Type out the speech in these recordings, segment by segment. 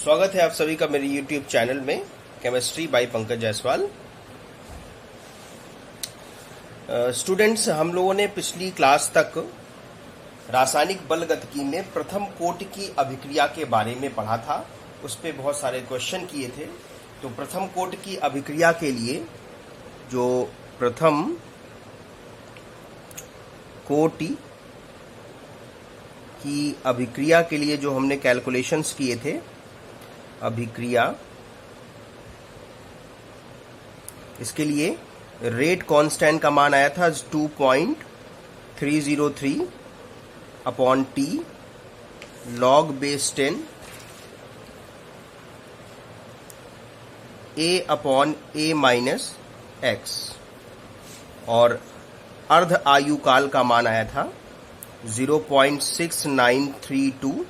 स्वागत है आप सभी का मेरे YouTube चैनल में chemistry bye Pankaj Jaiswal. Students, हम लोगों ने पिछली क्लास तक रासायनिक बलगतिकी में प्रथम कोटि की अभिक्रिया के बारे में पढ़ा था। उस पे बहुत सारे क्वेश्चन किए थे। तो प्रथम कोटि की अभिक्रिया के लिए जो प्रथम कोटि की अभिक्रिया के लिए जो हमने कैलकुलेशंस किए थे, अभिक्रिया, इसके लिए रेट कांस्टेंट का मान आया था 2.303 upon T log base 10 a upon a minus x, और अर्ध आयु काल का मान आया था 0.6932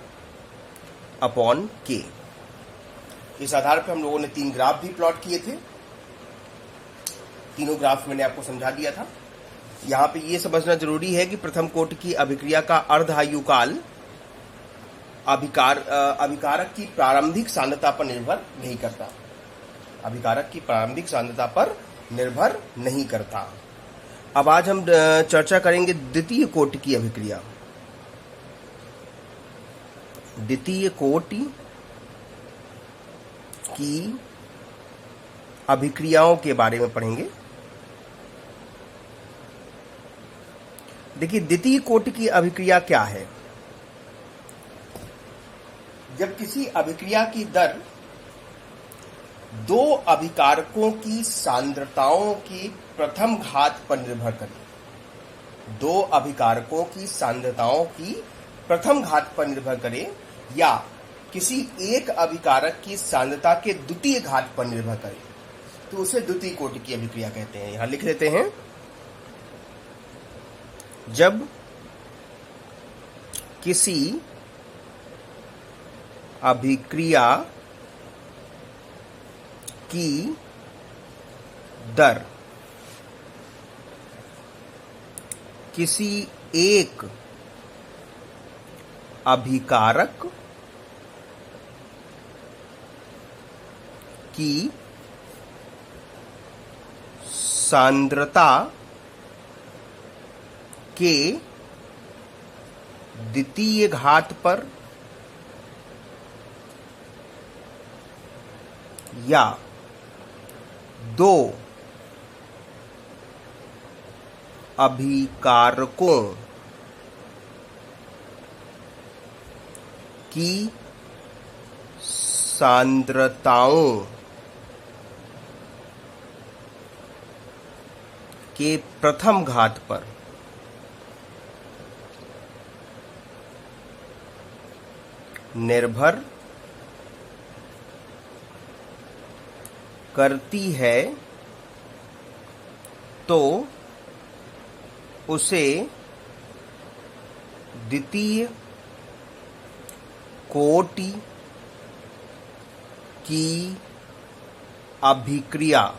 अपॉन के। इस आधार पर हम लोगों ने 3 ग्राफ भी प्लॉट किए थे। तीनों ग्राफ मैंने आपको समझा दिया था। यहां पे ये समझना जरूरी है कि प्रथम कोटि की अभिक्रिया का अर्ध आयु काल अभिकारक की प्रारंभिक सांद्रता पर निर्भर नहीं करता। अभिकारक की प्रारंभिक सांद्रता पर निर्भर नहीं करता। अब आज हम चर्चा करेंगे द्वितीय कोटि की अभिक्रिया। द्वितीय कोटि की अभिक्रियाओं के बारे में पढ़ेंगे। देखिए, द्वितीय कोटि की अभिक्रिया क्या है। जब किसी अभिक्रिया की दर दो अभिकारकों की सांद्रताओं की प्रथम घात पर निर्भर करे, दो अभिकारकों की सांद्रताओं की प्रथम घात पर निर्भर करे, या किसी एक अभिकारक की सांद्रता के द्वितीय घात पर निर्भर करे, तो उसे द्वितीय कोटि की अभिक्रिया कहते हैं। यहां लिख लेते हैं, जब किसी अभिक्रिया की दर किसी एक अभिकारक की सांद्रता के द्वितीय घात पर या दो अभिकारकों की सांद्रताओं के प्रथम घात पर निर्भर करती है, तो उसे द्वितीय कोटि की अभिक्रिया,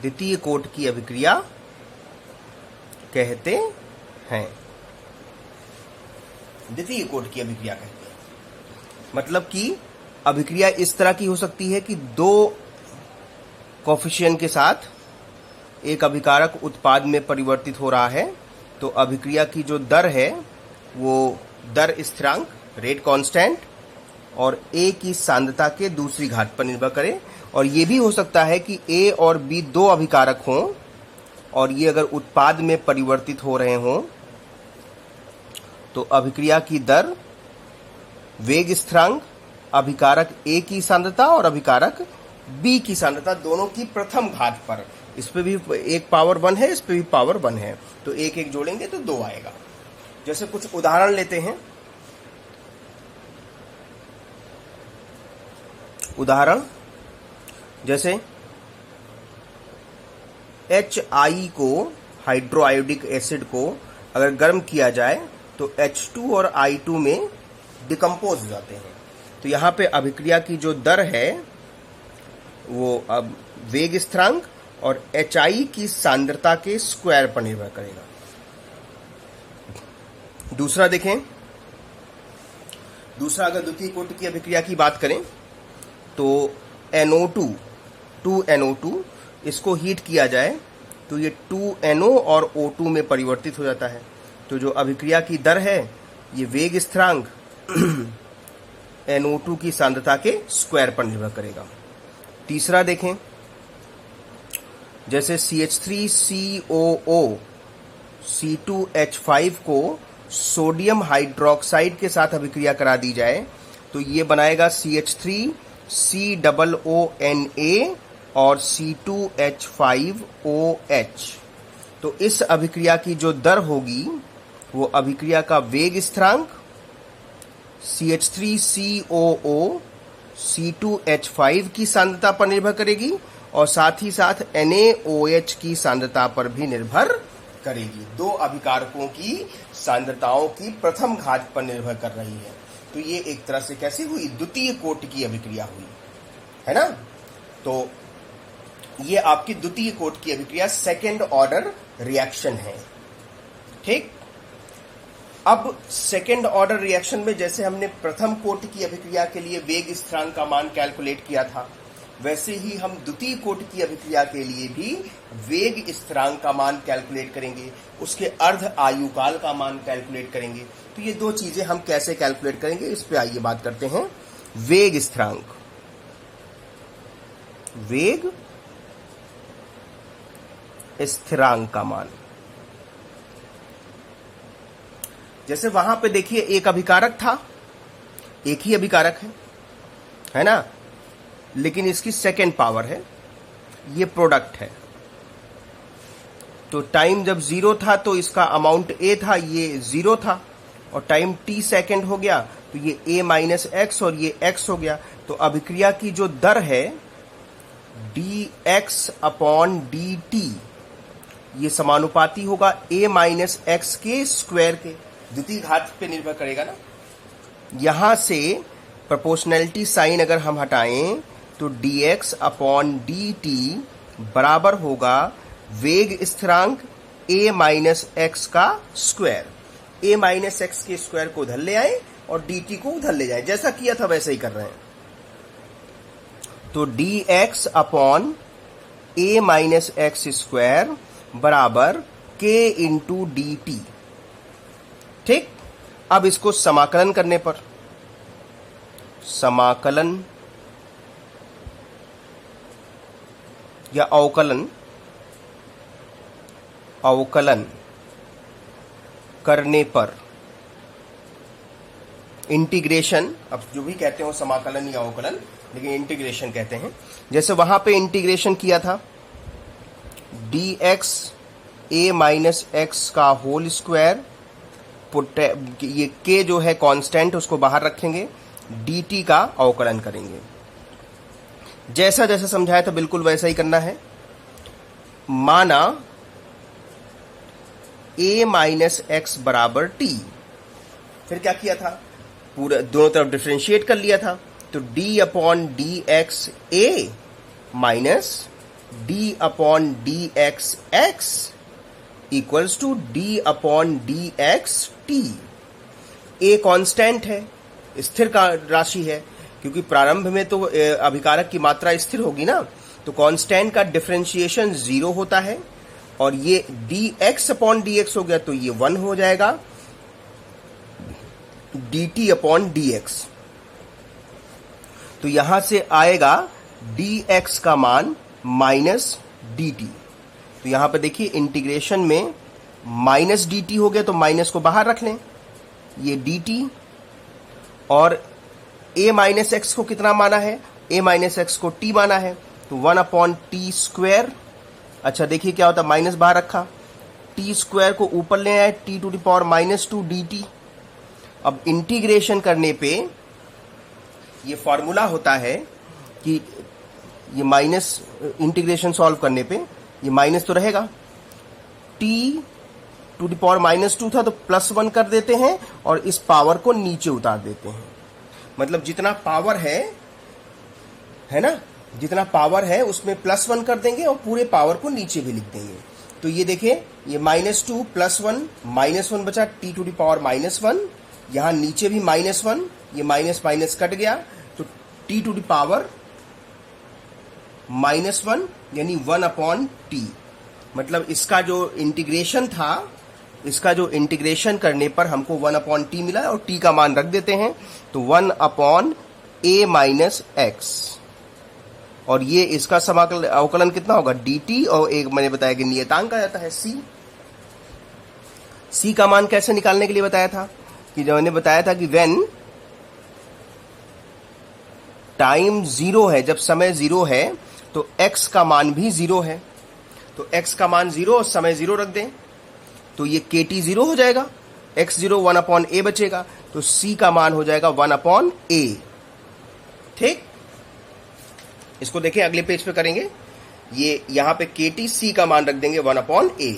द्वितीय कोटि की अभिक्रिया कहते हैं। द्वितीय कोटि की अभिक्रिया कहते हैं मतलब कि अभिक्रिया इस तरह की हो सकती है कि दो कोफिशिएंट के साथ एक अभिकारक उत्पाद में परिवर्तित हो रहा है, तो अभिक्रिया की जो दर है वो दर स्थिरांक, रेट कांस्टेंट, और ए की सांद्रता के दूसरी घात पर निर्भर करे। और ये भी हो सकता है कि ए और बी दो अभिकारक हों, और ये अगर उत्पाद में परिवर्तित हो रहे हों, तो अभिक्रिया की दर, वेग स्थिरांक, अभिकारक ए की सांद्रता और अभिकारक बी की सांद्रता दोनों की प्रथम घात पर, इस पे भी एक पावर 1 है, इस पे भी पावर 1 है, तो एक एक जोड़ेंगे तो 2 आएगा। जैसे कुछ उदाहरण लेते हैं। उदाहरण जैसे HI को, हाइड्रोआयोडिक एसिड को अगर गर्म किया जाए तो H2 और I2 में डिकम्पोज हो जाते हैं। तो यहां पे अभिक्रिया की जो दर है वो अब वेग स्थिरांक और HI की सांद्रता के स्क्वायर पर निर्भर करेगा। दूसरा देखें, दूसरा, अगर द्वितीय कोटि की अभिक्रिया की बात करें तो NO2 2NO2 इसको हीट किया जाए तो ये 2NO और O2 में परिवर्तित हो जाता है। तो जो अभिक्रिया की दर है ये वेग स्थिरांक NO2 की सांद्रता के स्क्वायर पर निर्भर करेगा। तीसरा देखें, जैसे CH3COO C2H5 को सोडियम हाइड्रोक्साइड के साथ अभिक्रिया करा दी जाए तो ये बनाएगा CH3COONA और C2H5OH। तो इस अभिक्रिया की जो दर होगी वो अभिक्रिया का वेग स्थिरांक CH3COO C2H5 की सांद्रता पर निर्भर करेगी और साथ ही साथ NaOH की सांद्रता पर भी निर्भर करेगी। दो अभिकारकों की सांद्रताओं की प्रथम घात पर निर्भर कर रही है। तो ये एक तरह से कैसी हुई, द्वितीय कोटि की अभिक्रिया हुई, है ना। तो ये आपकी द्वितीय कोटि की अभिक्रिया सेकेंड ऑर्डर रिएक्शन है। ठीक, अब सेकेंड ऑर्डर रिएक्शन में जैसे हमने प्रथम कोटि की अभिक्रिया के लिए वेग स्थिरांक का मान कैलकुलेट किया था, वैसे ही हम द्वितीय कोटि की अभिक्रिया के लिए भी वेग स्थिरांक का मान कैलकुलेट करेंगे, उसके अर्ध आयुकाल का मान कैलकुलेट करेंगे। तो ये दो चीजें हम कैसे कैलकुलेट करेंगे, इस पे आइए बात करते हैं। वेग स्थिरांक, वेग स्थिरांक का मान, जैसे वहां पे देखिए एक अभिकारक था, एक ही अभिकारक है ना, लेकिन इसकी सेकेंड पावर है, ये प्रोडक्ट है। तो टाइम जब 0 था तो इसका अमाउंट A था, ये 0 था, और टाइम t सेकेंड हो गया तो ये A माइनस एक्स और ये x हो गया। तो अभिक्रिया की जो दर है dx अपॉन dt, ये समानुपाती होगा A माइनस एक्स के स्क्वायर के, द्वितीय घात पे निर्भर करेगा ना। यहां से प्रोपोर्शनैलिटी साइन अगर हम हटाएं तो dx अपॉन dt बराबर होगा वेग स्थिरांक a माइनस एक्स का स्क्वायर। a माइनस एक्स के स्क्वायर को उधर ले आए और dt को उधर ले जाए, जैसा किया था वैसे ही कर रहे हैं। तो dx upon a minus x square बराबर k इंटू dt। ठीक, अब इसको समाकलन करने पर, समाकलन या अवकलन, अवकलन करने पर, इंटीग्रेशन, अब जो भी कहते हो समाकलन या अवकलन, लेकिन इंटीग्रेशन कहते हैं। जैसे वहां पे इंटीग्रेशन किया था dx a माइनस एक्स का होल स्क्वायर, ये k जो है कांस्टेंट उसको बाहर रखेंगे, dt का अवकलन करेंगे। जैसा जैसा समझाया था बिल्कुल वैसा ही करना है। माना a माइनस एक्स बराबर t, फिर क्या किया था, पूरा दोनों तरफ डिफरेंशिएट कर लिया था। तो d upon d x a minus d upon d x x equals to d upon d x t. a constant है, स्थिर का राशि है, क्योंकि प्रारंभ में तो अभिकारक की मात्रा स्थिर होगी ना, तो कांस्टेंट का डिफरेंशिएशन 0 होता है, और ये dx अपॉन dx हो गया तो ये 1 हो जाएगा, dt अपॉन dx। तो यहां से आएगा dx का मान माइनस dt। तो यहां पे देखिए इंटीग्रेशन में माइनस dt हो गया तो माइनस को बाहर रख लें, ये dt, और a माइनस एक्स को कितना माना है, a माइनस एक्स को t माना है, तो 1 अपॉन टी स्क्वायर। अच्छा देखिए क्या होता है, माइनस बाहर रखा, टी स्क्वायर को ऊपर ले आए, t to the power minus 2 dt। अब इंटीग्रेशन करने पे ये फॉर्मूला होता है कि ये माइनस, इंटीग्रेशन सॉल्व करने पे ये माइनस तो रहेगा, t to the power minus 2 था तो प्लस 1 कर देते हैं और इस पावर को नीचे उतार देते हैं। मतलब जितना पावर है ना, जितना पावर है उसमें प्लस 1 कर देंगे और पूरे पावर को नीचे भी लिख देंगे। तो ये देखिए, ये माइनस 2 प्लस 1 माइनस 1 बचा, t to the power minus 1, यहां नीचे भी -1, ये माइनस माइनस कट गया, तो t टू द पावर -1 यानी 1/t। मतलब इसका जो इंटीग्रेशन था, इसका जो इंटीग्रेशन करने पर हमको 1/t मिला और t का मान रख देते हैं, तो 1/a - x। और ये इसका समाकलन अवकलन कितना होगा, dt, और एक मैंने बताया कि नियतांक आ जाता है c। c का मान कैसे निकालने के लिए बताया था, कि जो मैंने बताया था कि व्हेन टाइम 0 है, जब समय 0 है तो x का मान भी 0 है, तो x का मान 0 और समय 0 रख दें, तो ये kt 0 हो जाएगा, x0 1/a बचेगा, तो c का मान हो जाएगा 1/a। ठीक, इसको देखें, अगले पेज पे करेंगे, ये यहां पे kt c का मान रख देंगे 1/a,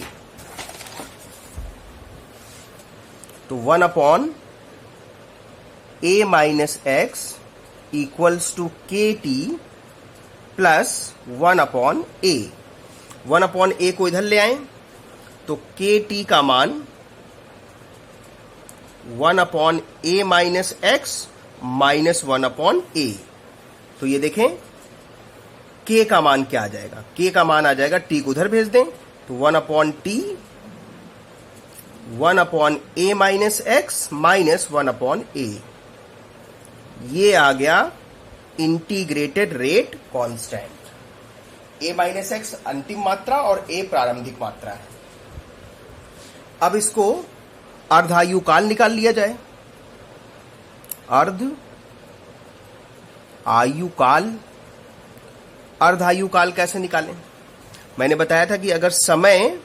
तो 1/a - x equals to kt plus 1/a। 1/a को इधर ले आए, तो kt का मान 1/a - x माइनस 1/a। तो ये देखें k का मान क्या आ जाएगा, k का मान आ जाएगा, t को उधर भेज दें, तो 1/t 1/a - x minus 1/a। ये आ गया integrated rate constant. a - x अंतिम मात्रा और a प्रारंभिक मात्रा है। अब इसको अर्धायुकाल निकाल लिया जाए। अर्धायुकाल कैसे निकालें? मैंने बताया था कि अगर समय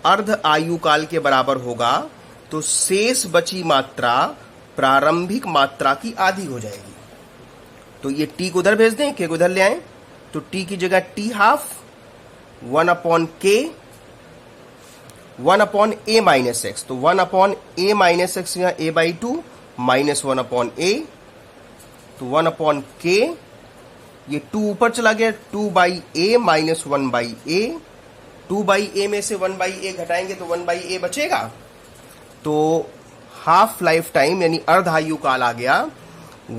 अर्ध आयुकाल के बराबर होगा तो शेष बची मात्रा प्रारंभिक मात्रा की आधी हो जाएगी। तो ये t को उधर भेज दें, k को उधर ले आए, तो t की जगह t half 1/k 1/a - x, तो 1/a - x यहाँ a/2 माइनस 1/a, तो 1/k, ये 2 ऊपर चला गया, 2/a माइनस 1/a, 2/a में से 1/a घटाएंगे तो 1/a बचेगा, तो हाफ लाइफ टाइम यानी अर्ध आयु काल आ गया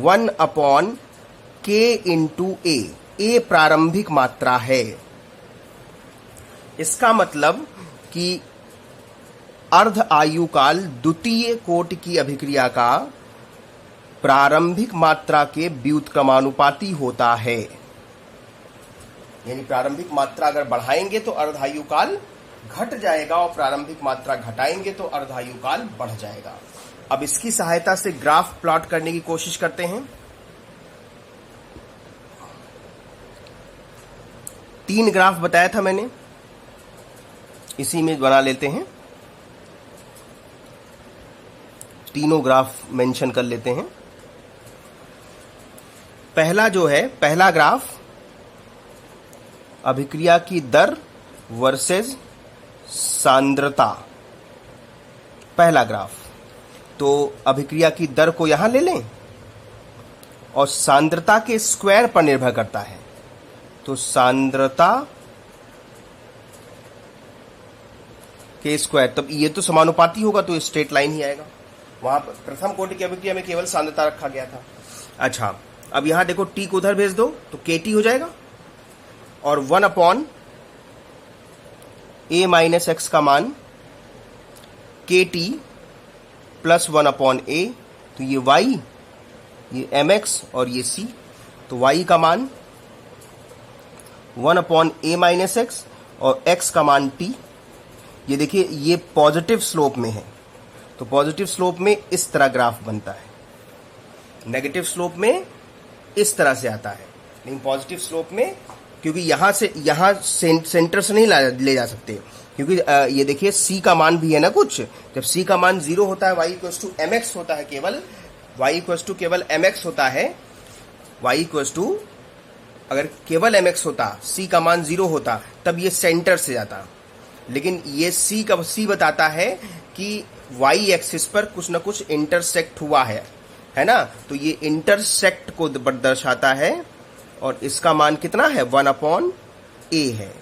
1/k × a। a प्रारंभिक मात्रा है। इसका मतलब कि अर्ध आयु काल द्वितीय कोटि की अभिक्रिया का प्रारंभिक मात्रा के व्युत्क्रमानुपाती होता है। यानी प्रारंभिक मात्रा अगर बढ़ाएंगे तो अर्धायु काल घट जाएगा और प्रारंभिक मात्रा घटाएंगे तो अर्धायु काल बढ़ जाएगा। अब इसकी सहायता से ग्राफ प्लॉट करने की कोशिश करते हैं। 3 ग्राफ बताया था मैंने, इसी में बना लेते हैं, तीनों ग्राफ मेंशन कर लेते हैं। पहला जो है, पहला ग्राफ अभिक्रिया की दर वर्सेस सांद्रता, पहला ग्राफ। तो अभिक्रिया की दर को यहां ले लें और सांद्रता के स्क्वायर पर निर्भर करता है, तो सांद्रता के स्क्वायर, तब ये तो समानुपाती होगा तो स्ट्रेट लाइन ही आएगा। वहां पर प्रथम कोटि की अभिक्रिया में केवल सांद्रता रखा गया था। अच्छा, अब यहां देखो t को उधर भेज दो तो kt हो जाएगा और 1/a - x का मान kt प्लस 1/a, तो ये y, ये mx और ये c, तो y का मान 1/a - x और x का मान t। ये देखिए ये पॉजिटिव स्लोप में है, तो पॉजिटिव स्लोप में इस तरह ग्राफ बनता है, नेगेटिव स्लोप में इस तरह से आता है, लेकिन पॉजिटिव स्लोप में क्योंकि यहां सेंटर से नहीं ले जा सकते, क्योंकि ये देखिए c का मान भी है ना कुछ, जब c का मान 0 होता है, y इक्वल्स टू mx होता है, केवल y इक्वल्स टू केवल mx होता है, y इक्वल्स टू अगर केवल mx होता, c का मान 0 होता, तब ये सेंटर से जाता, लेकिन ये c बताता है कि y एक्सिस पर कुछ न कुछ इंटरसेक्ट हुआ है ना, तो ये इंटरसेक्ट को दर्शाता है और इसका मान कितना है 1/a है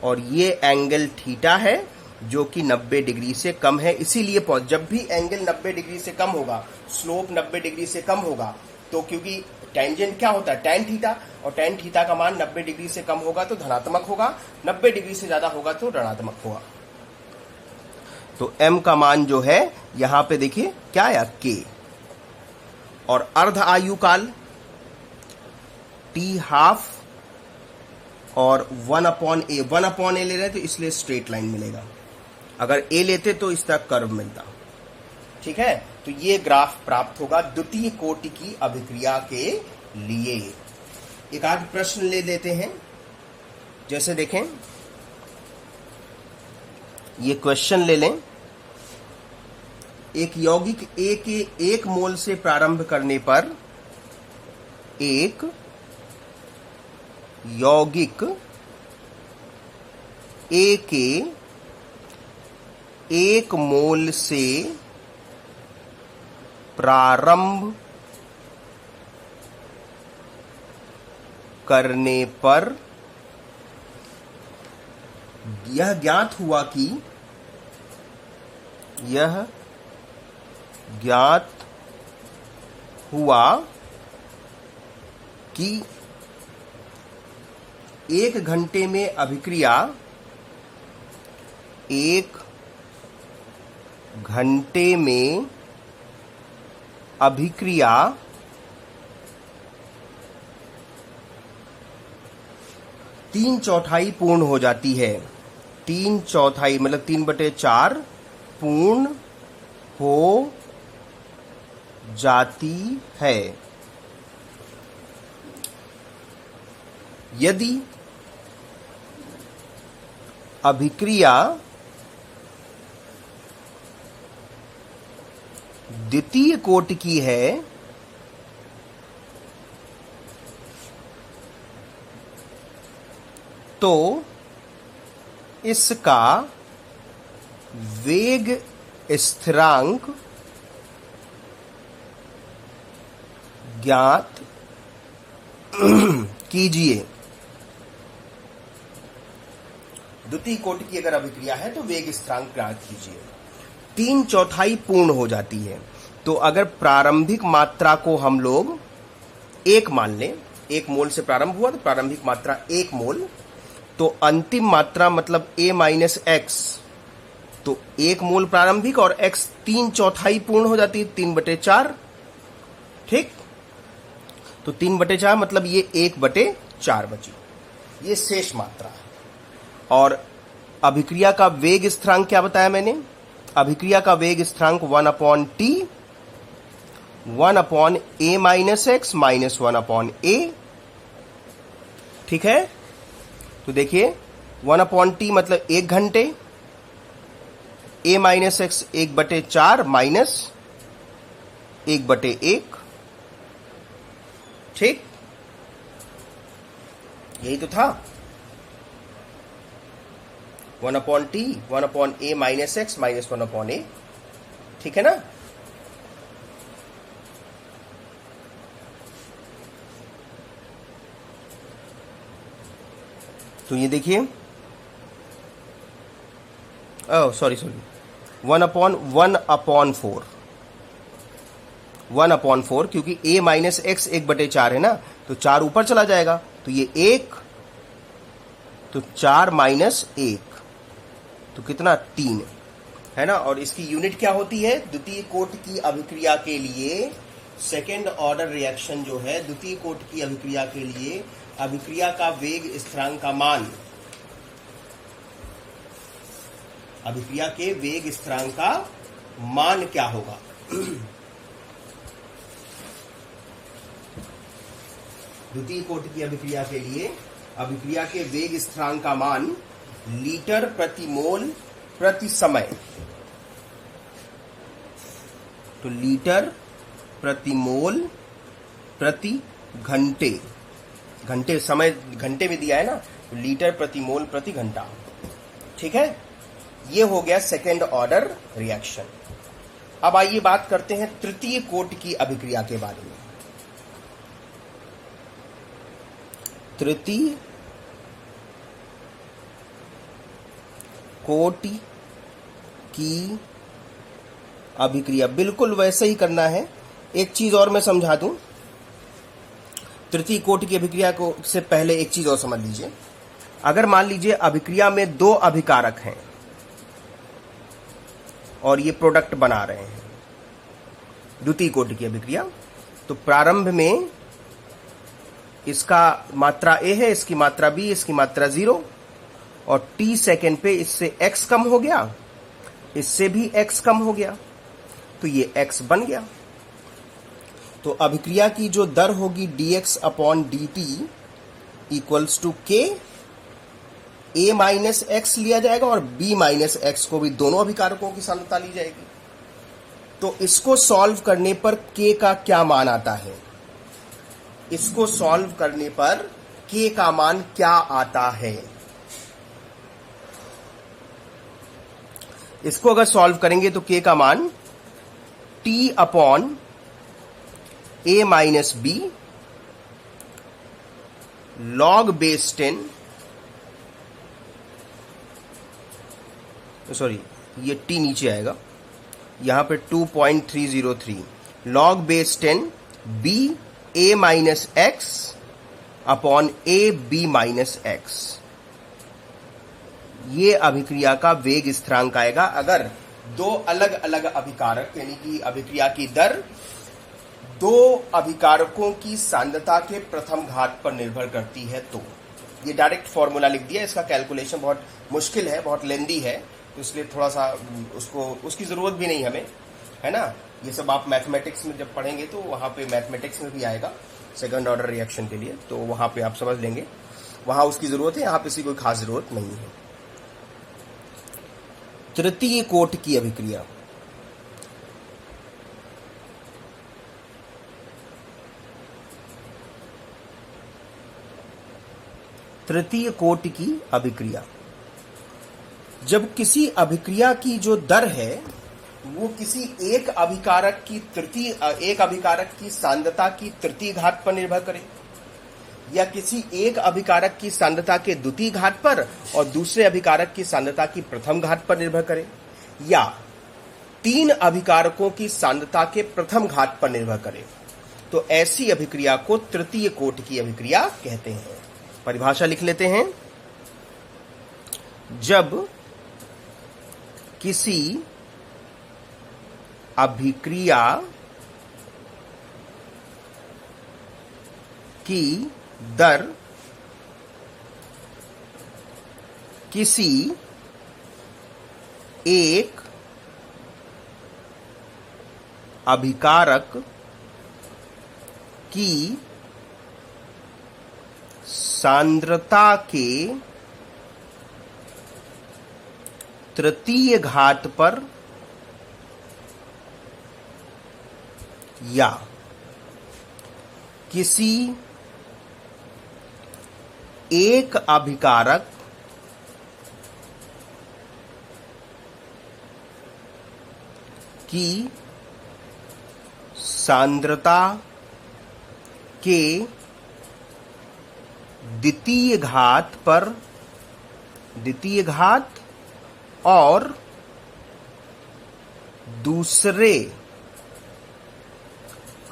और ये एंगल थीटा है जो कि 90 डिग्री से कम है, इसीलिए जब भी एंगल 90 डिग्री से कम होगा, स्लोप 90 डिग्री से कम होगा, तो क्योंकि टेंजेंट क्या होता है, टैन थीटा, और टैन थीटा का मान 90 डिग्री से कम होगा तो धनात्मक होगा, 90 डिग्री से ज्यादा होगा तो ऋणात्मक होगा। तो m का मान जो है यहां पे देखिए क्या आया, k, और अर्ध आयु काल t हाफ और 1/a, 1/a ले रहे तो इसलिए स्ट्रेट लाइन मिलेगा, अगर a लेते तो इस तरह कर्व मिलता। ठीक है, तो ये ग्राफ प्राप्त होगा द्वितीय कोटि की अभिक्रिया के लिए। एक आध प्रश्न ले लेते हैं, जैसे देखें ये क्वेश्चन ले लें। एक यौगिक A के 1 मोल से प्रारंभ करने पर एक यौगिक A के 1 मोल से प्रारंभ करने पर यह ज्ञात हुआ कि 1 घंटे में अभिक्रिया 1 घंटे में अभिक्रिया 3/4 पूर्ण हो जाती है। 3/4 मतलब 3/4 पूर्ण हो जाती है। यदि अभिक्रिया द्वितीय कोटि की है तो इसका वेग स्थिरांक ज्ञात कीजिए। द्वितीय कोटि की अगर अभिक्रिया है तो वेग स्थिरांक ज्ञात कीजिए। 3/4 पूर्ण हो जाती है, तो अगर प्रारंभिक मात्रा को हम लोग 1 मान लें, 1 मोल से प्रारंभ हुआ तो प्रारंभिक मात्रा 1 मोल, तो अंतिम मात्रा मतलब a माइनस एक्स, तो 1 मोल प्रारंभिक और x 3/4 पूर्ण हो जाती है, 3/4। ठीक, तो 3/4 मतलब ये 1/4 बची, ये शेष मात्रा है। और अभिक्रिया का वेग स्थिरांक क्या बताया मैंने, अभिक्रिया का वेग स्थिरांक 1/t 1/a minus x minus 1/a। ठीक है, तो देखिए 1/t मतलब 1 घंटे, a माइनस एक्स 1/4 माइनस 1/1। ठीक, यही तो था, 1/t 1/a minus x minus 1/a। ठीक है ना। तो ये देखिए, सॉरी 1/4 क्योंकि a माइनस एक्स 1/4 है ना, तो 4 ऊपर चला जाएगा, तो ये 1, तो 4 माइनस 1, तो कितना 3 है ना। और इसकी यूनिट क्या होती है, द्वितीय कोटि की अभिक्रिया के लिए सेकेंड ऑर्डर रिएक्शन जो है, द्वितीय कोटि की अभिक्रिया के लिए अभिक्रिया का वेग स्थिरांक का मान, अभिक्रिया के वेग स्थिरांक का मान क्या होगा, द्वितीय कोटि की अभिक्रिया के लिए अभिक्रिया के वेग स्थिरांक का मान लीटर प्रति मोल प्रति समय, तो लीटर प्रति मोल प्रति घंटे, घंटे समय घंटे में दिया है ना, तो लीटर प्रति मोल प्रति घंटा। ठीक है, ये हो गया सेकेंड ऑर्डर रिएक्शन। अब आइए बात करते हैं तृतीय कोटि की अभिक्रिया के बारे में। तृतीय कोटि की अभिक्रिया। बिल्कुल वैसे ही करना है। एक चीज और मैं समझा दूं, तृतीय कोटि की अभिक्रिया को से पहले एक चीज और समझ लीजिए। अगर मान लीजिए अभिक्रिया में दो अभिकारक हैं और ये प्रोडक्ट बना रहे हैं, द्वितीय कोटि की अभिक्रिया, तो प्रारंभ में इसका मात्रा A है, इसकी मात्रा B, इसकी मात्रा 0, और t सेकेंड पे इससे x कम हो गया, इससे भी x कम हो गया, तो ये x बन गया। तो अभिक्रिया की जो दर होगी dx upon dt equals to k, a minus x लिया जाएगा और b माइनस एक्स को भी, दोनों अभिकारकों की सांद्रता ली जाएगी। तो इसको सॉल्व करने पर k का क्या मान आता है? इसको सॉल्व करने पर k का मान क्या आता है? इसको अगर सॉल्व करेंगे तो k का मान t upon a minus b log base 10, sorry ये t नीचे आएगा, यहां पे 2.303 log base 10 b a minus x upon a b minus x. ये अभिक्रिया का वेग स्थिरांक आएगा अगर दो अलग अलग अभिकारक, यानी कि अभिक्रिया की दर दो अभिकारकों की सांद्रता के प्रथम घात पर निर्भर करती है। तो ये डायरेक्ट फॉर्मूला लिख दिया, इसका कैलकुलेशन बहुत मुश्किल है, बहुत लेंदी है, तो इसलिए थोड़ा सा उसकी जरूरत भी नहीं हमें, है ना। ये सब आप मैथमेटिक्स में जब पढ़ेंगे तो वहां पे मैथमेटिक्स में भी आएगा सेकंड ऑर्डर रिएक्शन के लिए, तो वहां पे आप समझ लेंगे, वहां उसकी जरूरत है, यहां पे इसकी कोई खास जरूरत नहीं है। तृतीय कोटि की अभिक्रिया। तृतीय कोटि की अभिक्रिया, जब किसी अभिक्रिया की जो दर है वो किसी एक अभिकारक की सांद्रता की तृतीय घात पर निर्भर करे, या किसी एक अभिकारक की सांद्रता के द्वितीय घात पर और दूसरे अभिकारक की सांद्रता की प्रथम घात पर निर्भर करे, या तीन अभिकारकों की सांद्रता के प्रथम घात पर निर्भर करे, तो ऐसी अभिक्रिया को तृतीय कोटि की अभिक्रिया कहते हैं। परिभाषा लिख लेते हैं। जब किसी अभिक्रिया की दर किसी एक अभिकारक की सांद्रता के तृतीय घात पर या किसी एक अभिकारक की सांद्रता के द्वितीय घात पर, द्वितीय घात और दूसरे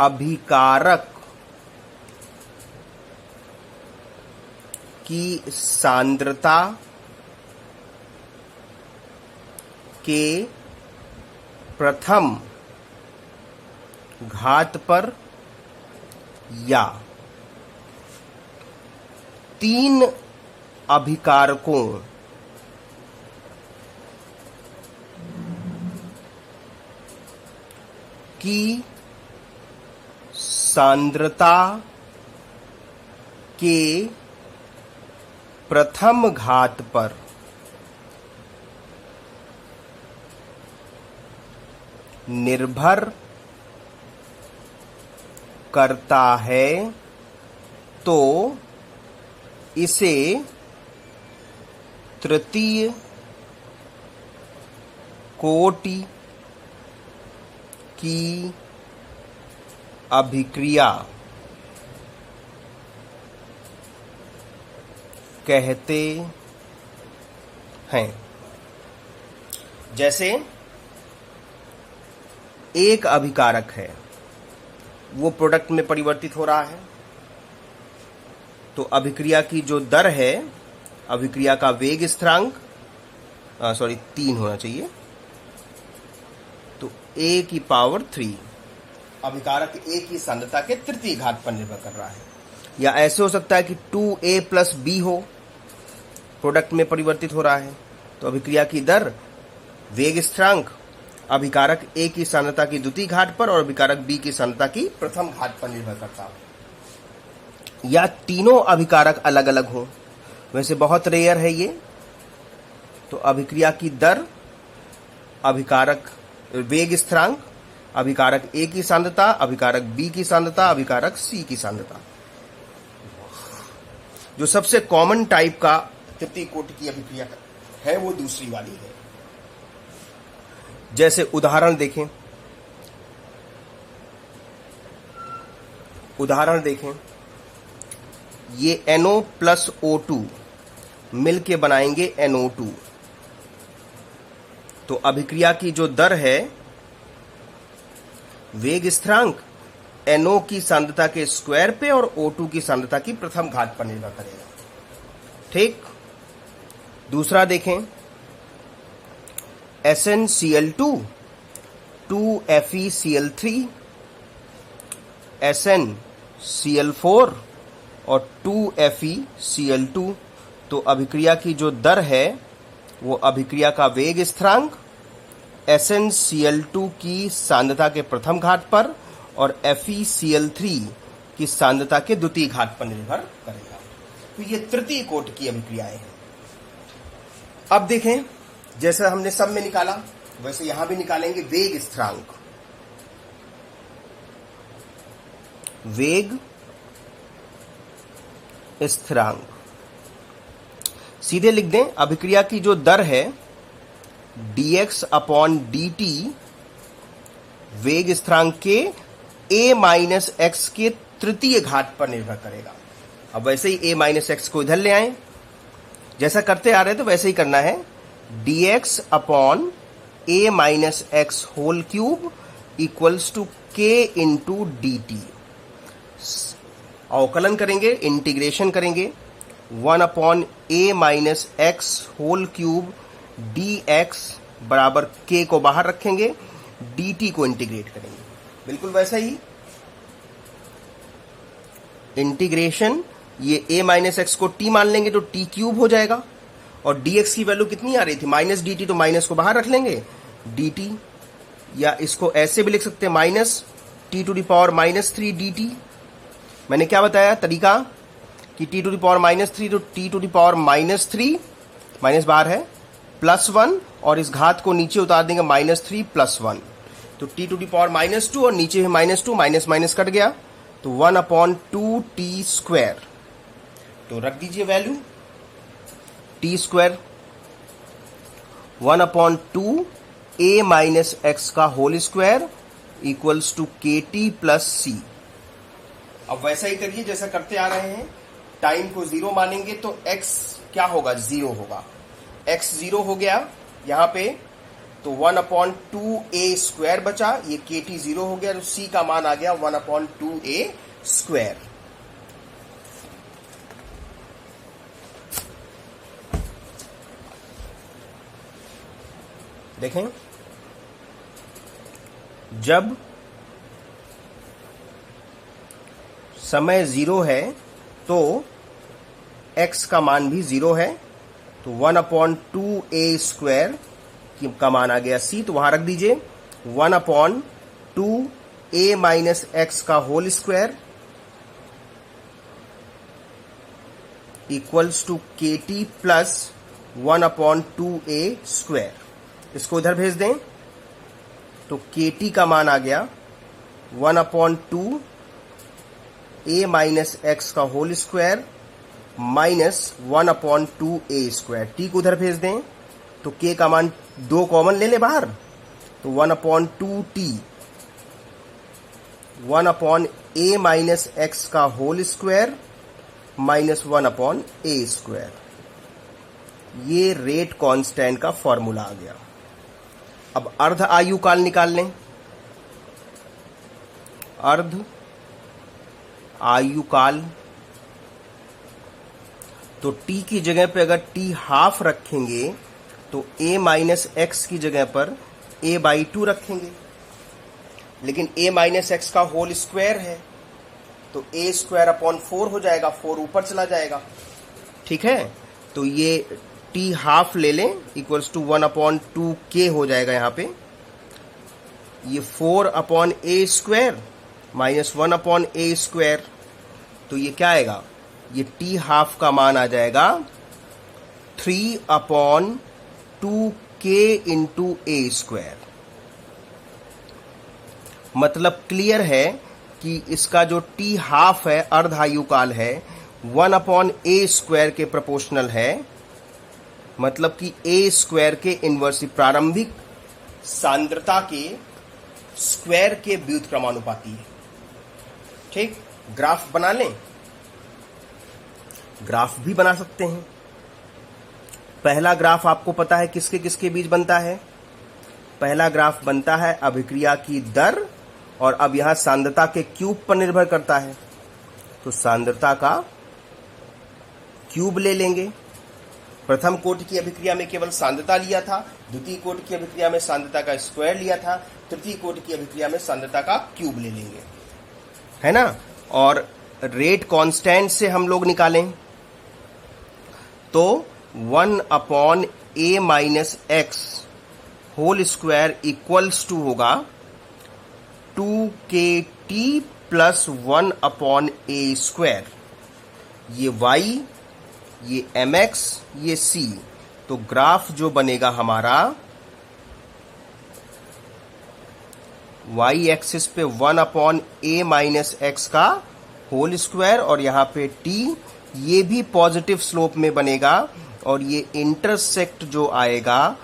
अभिकारक की सांद्रता के प्रथम घात पर या तीन अभिकारकों की सांद्रता के प्रथम घात पर निर्भर करता है, तो इसे तृतीय कोटि की अभिक्रिया कहते हैं। जैसे एक अभिकारक है, वो प्रोडक्ट में परिवर्तित हो रहा है, तो अभिक्रिया की जो दर है, अभिक्रिया का वेग स्थिरांक 3 होना चाहिए, तो a की पावर 3 अभिकारक a की सांद्रता के तृतीय घात पर निर्भर कर रहा है। या ऐसे हो सकता है कि 2a प्लस b हो, प्रोडक्ट में परिवर्तित हो रहा है, तो अभिक्रिया की दर, वेग स्थिरांक अभिकारक a की सांद्रता की द्वितीय घात पर और अभिकारक b की सांद्रता की प्रथम घात पर निर्भर करता है। या तीनों अभिकारक अलग अलग हों, वैसे बहुत रेयर है ये, तो अभिक्रिया की दर, अभिकारक वेग स्थिरांक, अभिकारक A की सांद्रता, अभिकारक B की सांद्रता, अभिकारक C की सांद्रता। जो सबसे कॉमन टाइप का तृतीय कोटि की अभिक्रिया है वो दूसरी वाली है। जैसे उदाहरण देखें, ये NO प्लस O2 मिल के बनाएंगे NO2, तो अभिक्रिया की जो दर है, वेग स्थिरांक NO की सांद्रता के स्क्वायर पे और O2 की सांद्रता की प्रथम घात पर निर्भर करेगा। ठीक। दूसरा देखें, SnCl2 2FeCl3 SnCl4 और 2FeCl2, तो अभिक्रिया की जो दर है वो अभिक्रिया का वेग स्थिरांक SnCl2 की सांद्रता के प्रथम घात पर और FeCl3 की सांद्रता के द्वितीय घात पर निर्भर करेगा। तो ये तृतीय कोटि की अभिक्रियाएं हैं। अब देखें, जैसे हमने सब में निकाला वैसे यहां भी निकालेंगे वेग स्थिरांक। वेग स्थिरांक सीधे लिख दें, अभिक्रिया की जो दर है dx अपॉन dt वेग स्थिरांक के a माइनस एक्स के तृतीय घात पर निर्भर करेगा। अब वैसे ही a माइनस एक्स को इधर ले आए, जैसा करते आ रहे तो वैसे ही करना है, dx upon a minus x whole cube equals to k into d t. अवकलन करेंगे, इंटीग्रेशन करेंगे, 1 upon a minus x whole cube dx बराबर k को बाहर रखेंगे, dt को इंटीग्रेट करेंगे। बिल्कुल वैसा ही इंटीग्रेशन, ये a माइनस एक्स को t मान लेंगे तो t क्यूब हो जाएगा, और dx की वैल्यू कितनी आ रही थी माइनस dt, तो माइनस को बाहर रख लेंगे dt, या इसको ऐसे भी लिख सकते हैं minus t to the power minus 3 dt। मैंने क्या बताया तरीका कि t to the power minus 3, तो t to the power minus 3, minus बाहर है, प्लस 1, और इस घात को नीचे उतार देंगे माइनस 3 प्लस 1, तो t to the power minus 2 और नीचे है माइनस 2, माइनस माइनस कट गया, तो 1 अपॉन 2t स्क्वायर, तो रख दीजिए value t square 1 upon 2 a minus x का whole square equals to kt plus C. अब वैसा ही करिए जैसा करते आ रहे हैं, टाइम को 0 मानेंगे तो x क्या होगा, 0 होगा, x 0 हो गया यहां पे, तो 1 अपॉन 2a स्क्वायर बचा, ये kt 0 हो गया, तो c का मान आ गया 1 अपॉन 2a स्क्वायर। देखें, जब समय 0 है तो x का मान भी 0 है, तो 1 अपॉन 2a स्क्वायर का मान आ गया c, तो वहां रख दीजिए 1 अपॉन 2a माइनस एक्स का whole square equals to kt plus 1 upon 2a square. इसको इधर भेज दें तो kt का मान आ गया 1 अपॉन 2a माइनस एक्स का whole square minus 1 upon 2a square. t को उधर भेज दें तो k का मान 2 कॉमन ले ले बाहर, तो 1 upon 2t 1 upon a minus x का whole square minus 1 upon a square. ये रेट कांस्टेंट का फॉर्मूला आ गया। अब अर्ध आयु काल निकाल लें। अर्ध आयु काल, तो t की जगह पे अगर t हाफ रखेंगे तो a माइनस एक्स की जगह पर a/2 रखेंगे, लेकिन a माइनस एक्स का होल स्क्वायर है तो a स्क्वायर अपॉन 4 हो जाएगा, 4 ऊपर चला जाएगा। ठीक है, तो ये t हाफ ले लें इक्वल्स टू 1/2k हो जाएगा। यहां पे ये 4/a square minus 1/a square, तो ये क्या आएगा, ये t हाफ का मान आ जाएगा 3/2k इंटू a स्क्वायर। मतलब क्लियर है कि इसका जो t हाफ है, अर्ध आयु काल है, 1/a स्क्वायर के प्रोपोर्शनल है। मतलब कि a स्क्वायर के इनवर्स, प्रारंभिक सांद्रता के स्क्वायर के व्युत्क्रमानुपाती है। ठीक, ग्राफ बना लें, ग्राफ भी बना सकते हैं। पहला ग्राफ आपको पता है किसके किसके बीच बनता है। पहला ग्राफ बनता है अभिक्रिया की दर, और अब यहां सांद्रता के क्यूब पर निर्भर करता है, तो सांद्रता का क्यूब ले लेंगे। प्रथम कोटि की अभिक्रिया में केवल सांद्रता लिया था, द्वितीय कोटि की अभिक्रिया में सांद्रता का स्क्वायर लिया था, तृतीय कोटि की अभिक्रिया में सांद्रता का क्यूब ले लेंगे, है ना। और रेट कांस्टेंट से हम लोग निकालें तो 1/a minus x whole square equals to होगा 2kt प्लस 1/a स्क्वायर। ये y, ये mx, ये c। तो ग्राफ जो बनेगा हमारा y एक्सिस पे 1/a माइनस एक्स का होल स्क्वायर, और यहां पे t, ये भी पॉजिटिव स्लोप में बनेगा, और ये इंटरसेक्ट जो आएगा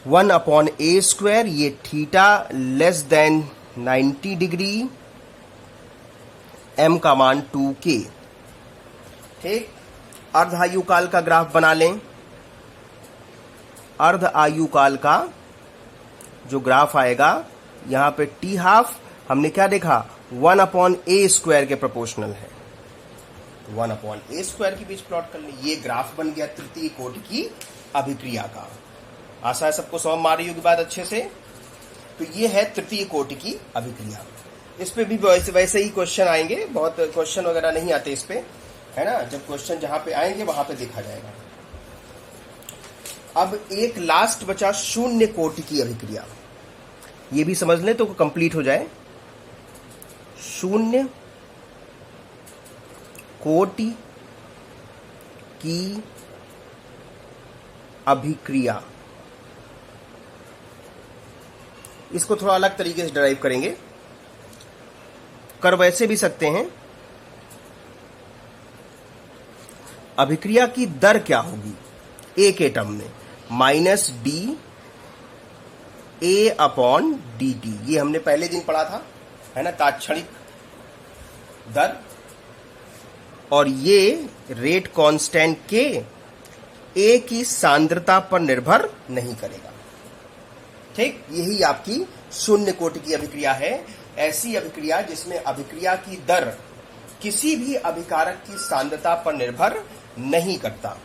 1/a स्क्वायर, ये theta less than 90 degree, m का मान 2k। ठीक, अर्ध आयु काल का ग्राफ बना लें। अर्ध आयु काल का जो ग्राफ आएगा, यहां पे t हाफ हमने क्या देखा, 1/a स्क्वायर के प्रोपोर्शनल है, 1/a स्क्वायर के बीच प्लॉट कर लें। ये ग्राफ बन गया तृतीय कोटि की अभिक्रिया का। आशा है सबको समझ में आ रही होगी बात अच्छे से। तो ये है तृतीय कोटि की अभिक्रिया। इस पे भी वैसे ही क्वेश्चन आएंगे, बहुत क्वेश्चन वगैरह नहीं आते इस पे, है ना। जब क्वेश्चन जहां पे आएंगे वहां पे देखा जाएगा। अब एक लास्ट बचा शून्य कोटि की अभिक्रिया, ये भी समझ लें तो कंप्लीट हो जाए। शून्य कोटि की अभिक्रिया, इसको थोड़ा अलग तरीके से डिराइव करेंगे, कर वैसे भी सकते हैं। अभिक्रिया की दर क्या होगी ए के टर्म में, minus D A upon D T. ये हमने पहले दिन पढ़ा था, है ना, तात्क्षणिक दर। और ये रेट कांस्टेंट के ए की सांद्रता पर निर्भर नहीं करेगा। ठीक, यही आपकी शून्य कोटि की अभिक्रिया है। ऐसी अभिक्रिया जिसमें अभिक्रिया की दर किसी भी अभिकारक की सांद्रता पर निर्भर नहीं करता।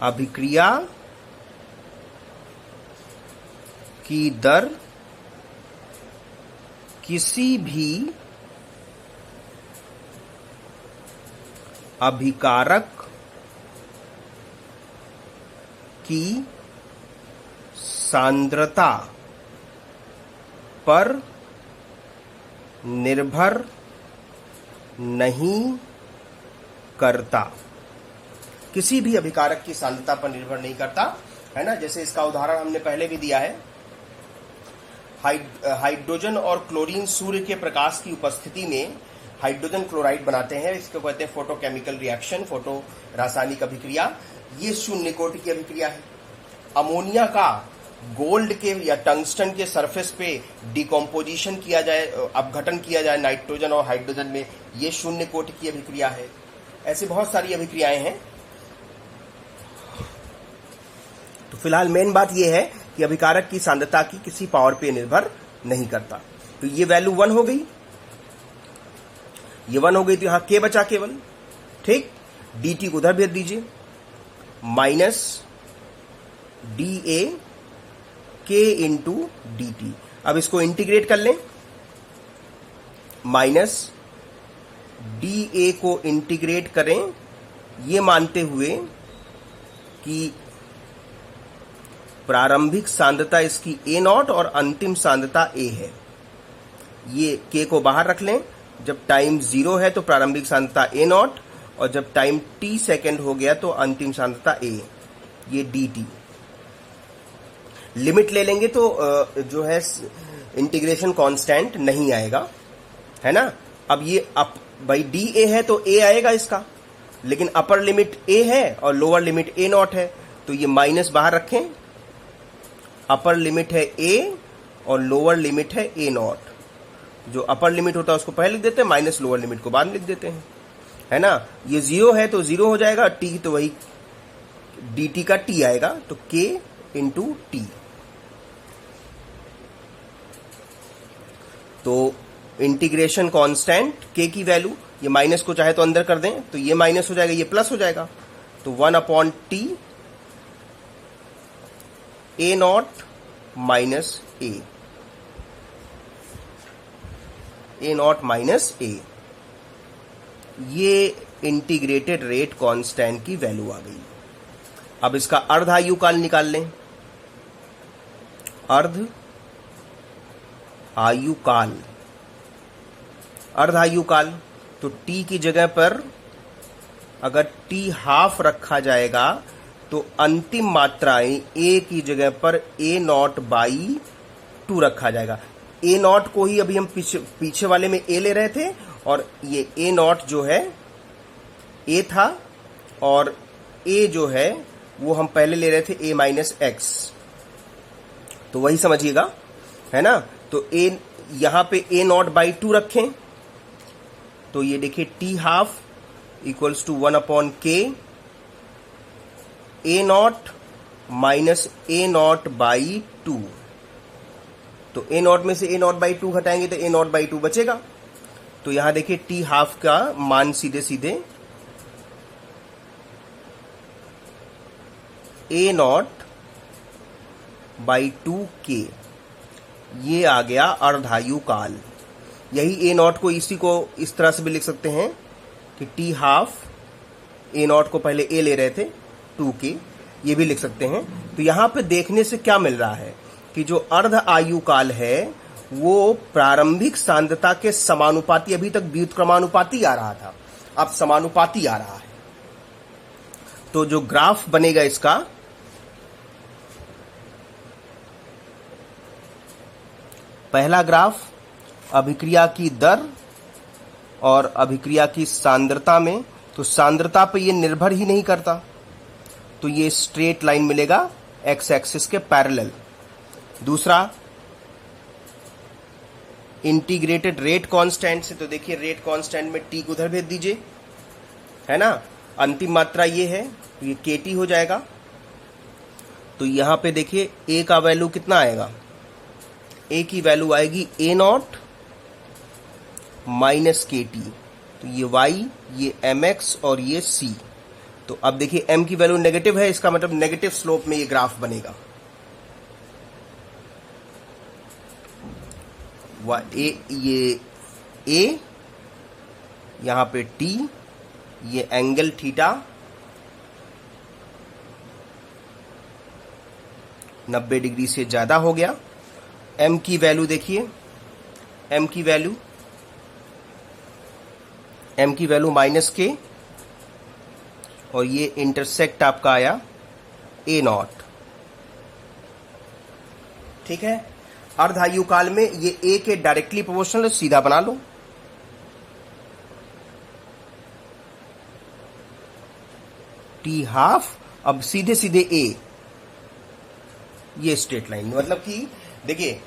अभिक्रिया की दर किसी भी अभिकारक की सांद्रता पर निर्भर नहीं करता। किसी भी अभिकारक की सांद्रता पर निर्भर नहीं करता, है ना। जैसे इसका उदाहरण हमने पहले भी दिया है, हाइड्रोजन और क्लोरीन सूर्य के प्रकाश की उपस्थिति में हाइड्रोजन क्लोराइड बनाते हैं। इसको कहते हैं फोटोकेमिकल रिएक्शन, फोटो रासायनिक अभिक्रिया। ये शून्य कोटि की अभिक्रिया है। अमोनिया का गोल्ड के या टंगस्टन के सरफेस पे डिकम्पोजिशन किया जाए, अपघटन किया जाए नाइट्रोजन और हाइड्रोजन में, ये शून्य कोटि की अभिक्रिया है। ऐसी बहुत सारी अभिक्रियाएं हैं। तो फिलहाल मेन बात यह है कि अभिकारक की सांद्रता की किसी पावर पे निर्भर नहीं करता। तो ये वैल्यू 1 हो गई, ये 1 हो गई, तो यहां k बचा केवल। ठीक, dt को उधर भेज दीजिए, minus dA k into dt। अब इसको इंटीग्रेट कर लें, माइनस dA को इंटीग्रेट करें ये मानते हुए कि प्रारंभिक सांद्रता इसकी A0 और अंतिम सांद्रता A है। ये k को बाहर रख लें, जब टाइम 0 है तो प्रारंभिक सांद्रता A0 और जब टाइम t सेकेंड हो गया तो अंतिम सांद्रता A। ये dt लिमिट ले लेंगे तो जो है इंटीग्रेशन कांस्टेंट नहीं आएगा, है ना। अब ये भाई dA है तो A आएगा इसका, लेकिन अपर लिमिट A है और लोअर लिमिट A0 है, तो ये माइनस बाहर रखें। अपर लिमिट है A और लोअर लिमिट है A0। जो अपर लिमिट होता है उसको पहले लिख देते हैं, माइनस लोअर लिमिट को बाद में लिख देते हैं, है ना। ये 0 है तो 0 हो जाएगा, t तो वही dt का t आएगा, तो k इंटू टी। तो इंटीग्रेशन कांस्टेंट k की वैल्यू, ये माइनस को चाहे तो अंदर कर दें तो ये माइनस हो जाएगा, ये प्लस हो जाएगा, तो 1/t A0 minus A, A0 minus A। ये इंटीग्रेटेड रेट कांस्टेंट की वैल्यू आ गई। अब इसका अर्ध आयुकाल निकाल लें। अर्ध आयुकाल, अर्ध आयुकाल, तो t की जगह पर अगर t हाफ रखा जाएगा तो अंतिम मात्राएं a की जगह पर A0/2 रखा जाएगा। A0 को ही अभी हम पीछे वाले में a ले रहे थे, और ये A0 जो है a था और a जो है वो हम पहले ले रहे थे a माइनस एक्स, तो वही समझिएगा, है ना। तो a यहां पे A0/2 रखें, तो ये देखिए t half equals to 1/k A0 minus A0/2। तो A0 में से A0/2 घटाएंगे तो A0/2 बचेगा। तो यहां देखिए t हाफ का मान सीधे सीधे A0/2k, ये आ गया अर्धायुकाल। यही A0 को इसी को इस तरह से भी लिख सकते हैं कि t हाफ, A0 को पहले a ले रहे थे 2k, ये भी लिख सकते हैं। तो यहां पे देखने से क्या मिल रहा है कि जो अर्ध आयुकाल है वो प्रारंभिक सांद्रता के समानुपाती, अभी तक व्युत्क्रमानुपाती आ रहा था, अब समानुपाती आ रहा है। तो जो ग्राफ बनेगा इसका, पहला ग्राफ अभिक्रिया की दर और अभिक्रिया की सांद्रता में, तो सांद्रता पे ये निर्भर ही नहीं करता, तो ये स्ट्रेट लाइन मिलेगा एक्स एक्सिस के पैरेलल। दूसरा इंटीग्रेटेड रेट कांस्टेंट से, तो देखिए रेट कांस्टेंट में t को उधर भेज दीजिए, है ना। अंतिम मात्रा ये है, तो ये kT हो जाएगा। तो यहां पे देखिए a का वैल्यू कितना आएगा, a की वैल्यू आएगी A0 माइनस KT, तो ये y, ये mx और ये c। तो अब देखिए m की वैल्यू नेगेटिव है, इसका मतलब नेगेटिव स्लोप में ये ग्राफ बनेगा। ये a, यहां पे t, ये एंगल थीटा 90 डिग्री से ज्यादा हो गया। m की वैल्यू देखिए, m की वैल्यू माइनस k, और ये इंटरसेक्ट आपका आया A0। ठीक है, अर्धायुकाल में ये a के डायरेक्टली प्रोपोर्शनल, सीधा बना लो। t हाफ, अब सीधे सीधे a, ये स्ट्रेट लाइन, मतलब कि देखिए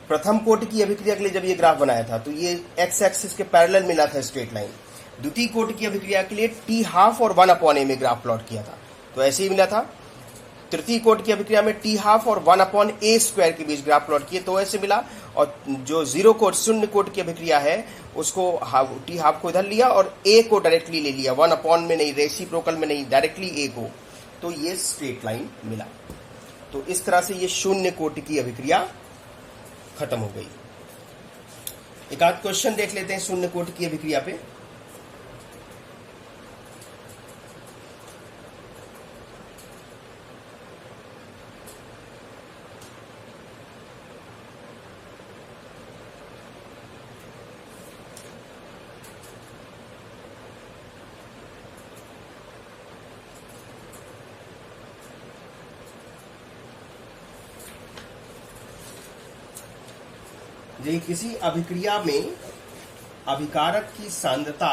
प्रथम कोटि की अभिक्रिया के लिए जब ये ग्राफ बनाया था तो ये एक्स एक्सिस के पैरेलल मिला था स्ट्रेट लाइन। द्वितीय कोटि की अभिक्रिया के लिए t हाफ और 1/a में ग्राफ प्लॉट किया था, तो ऐसे ही मिला था। तृतीय कोटि की अभिक्रिया में टी हाफ और 1/a² के बीच ग्राफ प्लॉट किए तो ऐसे मिला, और जो जीरो कोट शून्य कोट की अभिक्रिया है उसको टी हाफ को इधर लिया और a को डायरेक्टली ले लिया, 1/, में नहीं, रेसिप्रोकल में नहीं, डायरेक्टली a को, तो ये स्ट्रेट लाइन मिला। तो इस तरह से ये शून्य कोटि की अभिक्रिया खत्म हो गई। एक आध क्वेश्चन देख लेते हैं शून्य कोटि की अभिक्रिया पे। किसी अभिक्रिया में अभिकारक की सांद्रता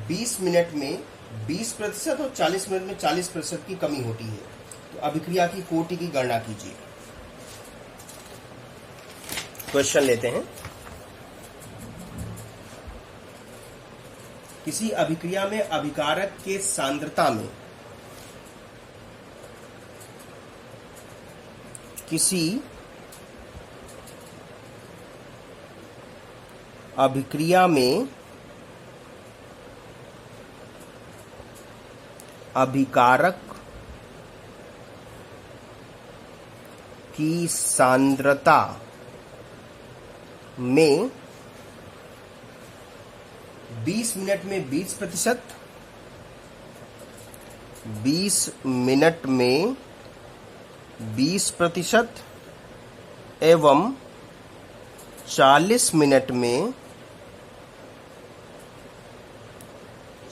20 मिनट में 20% और 40 मिनट में 40% की कमी होती है, तो अभिक्रिया की कोटि की गणना कीजिए। क्वेश्चन लेते हैं। किसी अभिक्रिया में अभिकारक के सांद्रता में किसी अभिक्रिया में अभिकारक की सांद्रता में 20 मिनट में 20%, 20 मिनट में 20% एवं 40 मिनट में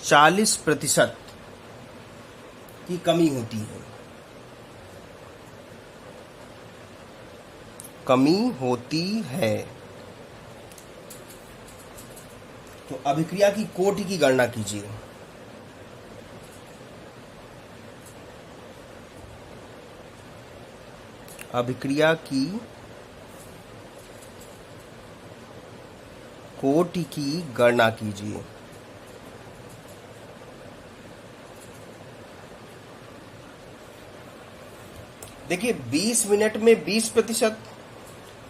40% की कमी होती है, तो अभिक्रिया की कोटि की गणना कीजिए। अभिक्रिया की कोटि की गणना कीजिए। देखिए 20 मिनट में 20%,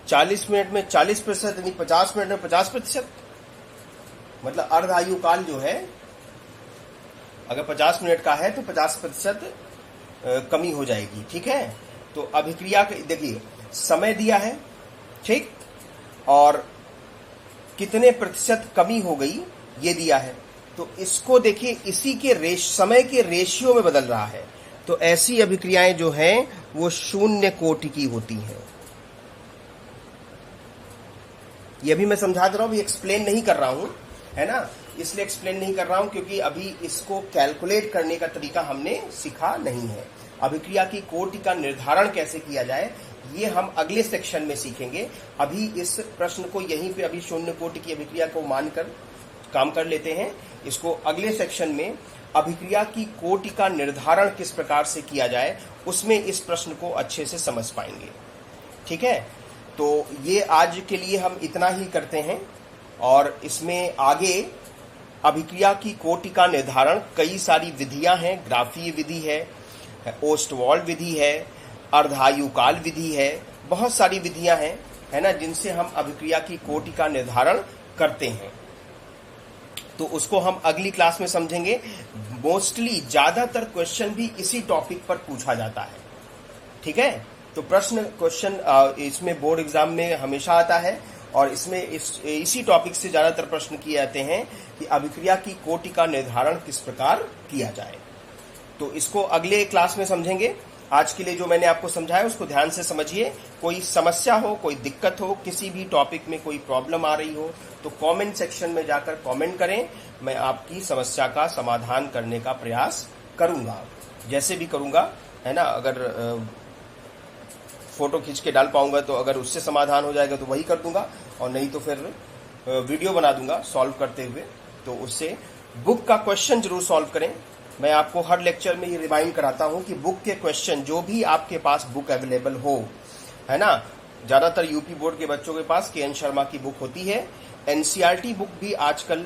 40 मिनट में 40%, यानी 50 मिनट में 50%, मतलब अर्ध आयु काल जो है अगर 50 मिनट का है तो 50% कमी हो जाएगी। ठीक है, तो अभिक्रिया देखिए समय दिया है, ठीक, और कितने प्रतिशत कमी हो गई ये दिया है, तो इसको देखिए इसी के समय के रेशियो में बदल रहा है, तो ऐसी अभिक्रियाएं जो हैं वो शून्य कोटि की होती हैं। ये भी मैं समझा दे रहा हूं, एक्सप्लेन नहीं कर रहा हूं, है ना, इसलिए एक्सप्लेन नहीं कर रहा हूं क्योंकि अभी इसको कैलकुलेट करने का तरीका हमने सीखा नहीं है। अभिक्रिया की कोटि का निर्धारण कैसे किया जाए ये हम अगले सेक्शन में सीखेंगे। अभी इस प्रश्न को यहीं पे अभी शून्य कोटि की अभिक्रिया को मानकर काम कर लेते हैं। इसको अगले सेक्शन में अभिक्रिया की कोटि का निर्धारण किस प्रकार से किया जाए उसमें इस प्रश्न को अच्छे से समझ पाएंगे। ठीक है, तो ये आज के लिए हम इतना ही करते हैं, और इसमें आगे अभिक्रिया की कोटि का निर्धारण कई सारी विधियां हैं, ग्राफीय विधि है, ओस्टवाल्ड विधि है, अर्धायुकाल विधि है, बहुत सारी विधियां हैं, है ना, जिनसे हम अभिक्रिया की कोटि का निर्धारण करते हैं। तो उसको हम अगली क्लास में समझेंगे। मोस्टली ज्यादातर क्वेश्चन भी इसी टॉपिक पर पूछा जाता है। ठीक है, तो क्वेश्चन इसमें बोर्ड एग्जाम में हमेशा आता है, और इसमें इसी टॉपिक से ज्यादातर प्रश्न किए जाते हैं कि अभिक्रिया की कोटि का निर्धारण किस प्रकार किया जाए। तो इसको अगले क्लास में समझेंगे। आज के लिए जो मैंने आपको समझाया उसको ध्यान से समझिए। कोई समस्या हो, कोई दिक्कत हो, किसी भी टॉपिक में कोई प्रॉब्लम आ रही हो तो कमेंट सेक्शन में जाकर कमेंट करें, मैं आपकी समस्या का समाधान करने का प्रयास करूंगा, जैसे भी करूंगा, है ना। अगर फोटो खींच के डाल पाऊंगा तो अगर उससे समाधान हो जाएगा तो वही कर दूंगा, और नहीं तो फिर वीडियो बना दूंगा सॉल्व करते हुए, तो उससे बुक का क्वेश्चन जरूर सॉल्व करें। मैं आपको हर लेक्चर में ये रिमाइंड कराता हूं कि बुक के क्वेश्चन, जो भी आपके पास बुक अवेलेबल हो, है ना, ज्यादातर यूपी बोर्ड के बच्चों के पास के.एन. शर्मा की बुक होती है। एनसीईआरटी बुक भी आजकल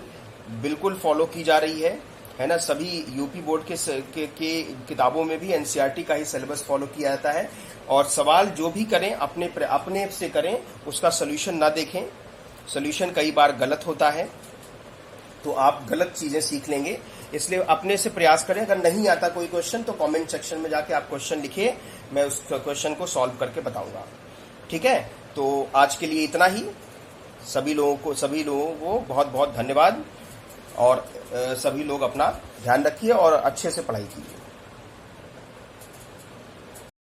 बिल्कुल फॉलो की जा रही है है ना। सभी यूपी बोर्ड के किताबों में भी एनसीईआरटी का ही सिलेबस फॉलो किया जाता है। और सवाल जो भी करें अपने से करें, उसका सोल्यूशन ना देखें। सोल्यूशन कई बार गलत होता है, तो आप गलत चीजें सीख लेंगे। इसलिए अपने से प्रयास करें। अगर नहीं आता कोई क्वेश्चन तो कमेंट सेक्शन में जाके आप क्वेश्चन लिखिए, मैं उस क्वेश्चन को सॉल्व करके बताऊंगा। ठीक है, तो आज के लिए इतना ही। सभी लोगों को बहुत बहुत धन्यवाद। और सभी लोग अपना ध्यान रखिए और अच्छे से पढ़ाई कीजिए।